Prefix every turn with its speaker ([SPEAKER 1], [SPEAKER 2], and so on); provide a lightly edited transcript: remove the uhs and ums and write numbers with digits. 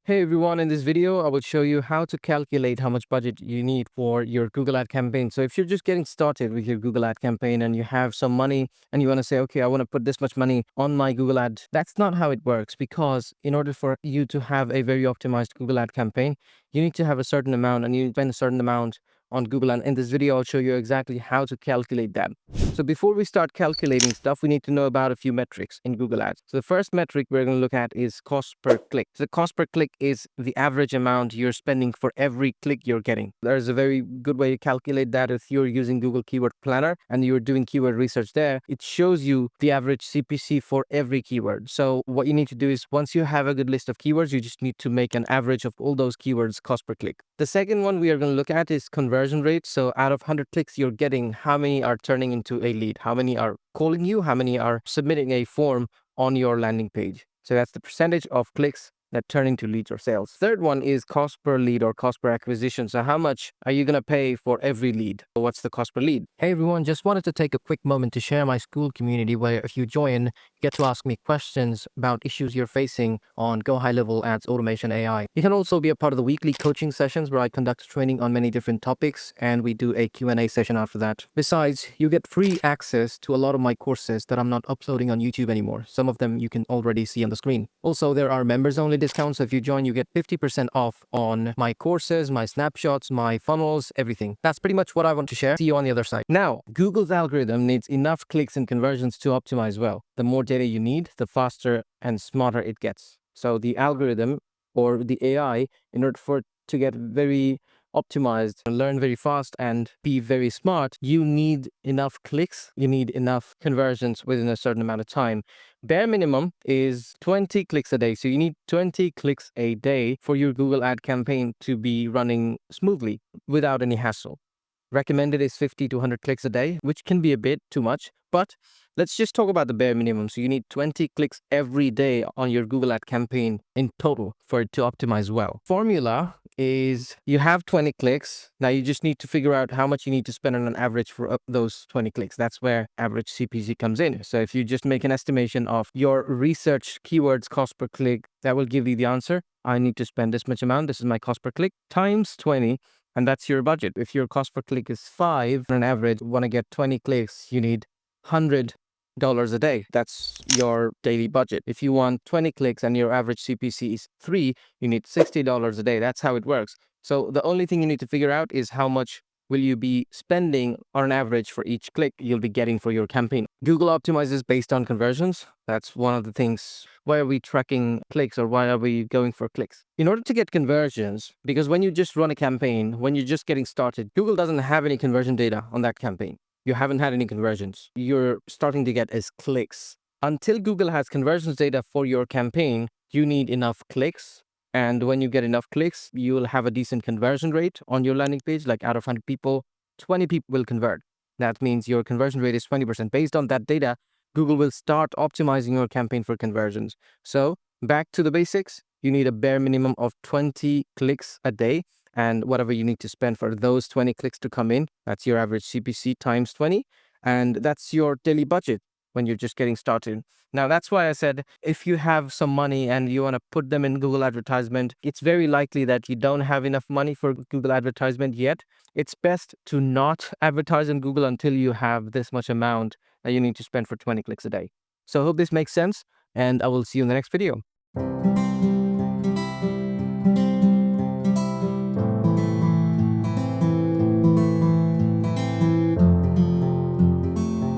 [SPEAKER 1] Hey everyone, in this video, I will show you how to calculate how much budget you need for your Google ad campaign. So if you're just getting started with your Google ad campaign and you have some money and you want to say, okay, I want to put this much money on my Google ad, that's not how it works, because in order for you to have a very optimized Google ad campaign, you need to have a certain amount and you spend a certain amount on Google. And in this video, I'll show you exactly how to calculate that. So before we start calculating stuff, we need to know about a few metrics in Google Ads. So the first metric we're going to look at is cost per click. So the cost per click is the average amount you're spending for every click you're getting. There's a very good way to calculate that. If you're using Google Keyword Planner and you're doing keyword research there, it shows you the average CPC for every keyword. So what you need to do is, once you have a good list of keywords, you just need to make an average of all those keywords cost per click. The second one we are going to look at is conversion rate. So out of 100 clicks you're getting, how many are turning into a lead? How many are calling you? How many are submitting a form on your landing page? So that's the percentage of clicks that turn into leads or sales. Third one is cost per lead or cost per acquisition. So how much are you going to pay for every lead? What's the cost per lead? Hey everyone, just wanted to take a quick moment to share my school community, where if you join, you get to ask me questions about issues you're facing on Go High Level Ads Automation AI. You can also be a part of the weekly coaching sessions where I conduct training on many different topics, and we do a Q&A session after that. Besides, you get free access to a lot of my courses that I'm not uploading on YouTube anymore. Some of them you can already see on the screen. Also, there are members only discounts. So if you join, you get 50% off on my courses, my snapshots, my funnels, everything. That's pretty much what I want to share. See you on the other side. Now, Google's algorithm needs enough clicks and conversions to optimize well. The more data you need, the faster and smarter it gets. So the algorithm, or the AI, in order for it to get very optimized and learn very fast and be very smart, you need enough clicks, you need enough conversions within a certain amount of time. Bare minimum is 20 clicks a day. So you need 20 clicks a day for your Google ad campaign to be running smoothly without any hassle. Recommended is 50 to 100 clicks a day, which can be a bit too much, but let's just talk about the bare minimum. So you need 20 clicks every day on your Google ad campaign in total for it to optimize well. Formula is, you have 20 clicks. Now you just need to figure out how much you need to spend on an average for those 20 clicks. That's where average CPC comes in. So if you just make an estimation of your research keywords cost per click, that will give you the answer. I need to spend this much amount. This is my cost per click times 20. And that's your budget. If your cost per click is 5 on average, want to get 20 clicks, you need $100 a day. That's your daily budget. If you want 20 clicks and your average CPC is 3, you need $60 a day. That's how it works. So the only thing you need to figure out is how much will you be spending on average for each click you'll be getting for your campaign. Google optimizes based on conversions. That's one of the things. Why are we tracking clicks, or why are we going for clicks? In order to get conversions, because when you just run a campaign, when you're just getting started, Google doesn't have any conversion data on that campaign. You haven't had any conversions. You're starting to get is clicks. Until Google has conversions data for your campaign, you need enough clicks. And when you get enough clicks, you'll have a decent conversion rate on your landing page. Like out of 100 people, 20 people will convert. That means your conversion rate is 20%. Based on that data, Google will start optimizing your campaign for conversions. So back to the basics, you need a bare minimum of 20 clicks a day. And whatever you need to spend for those 20 clicks to come in, that's your average CPC times 20. And that's your daily budget when you're just getting started. Now, that's why I said, if you have some money and you want to put them in Google advertisement, it's very likely that you don't have enough money for Google advertisement yet. It's best to not advertise in Google until you have this much amount that you need to spend for 20 clicks a day. So I hope this makes sense, and I will see you in the next video.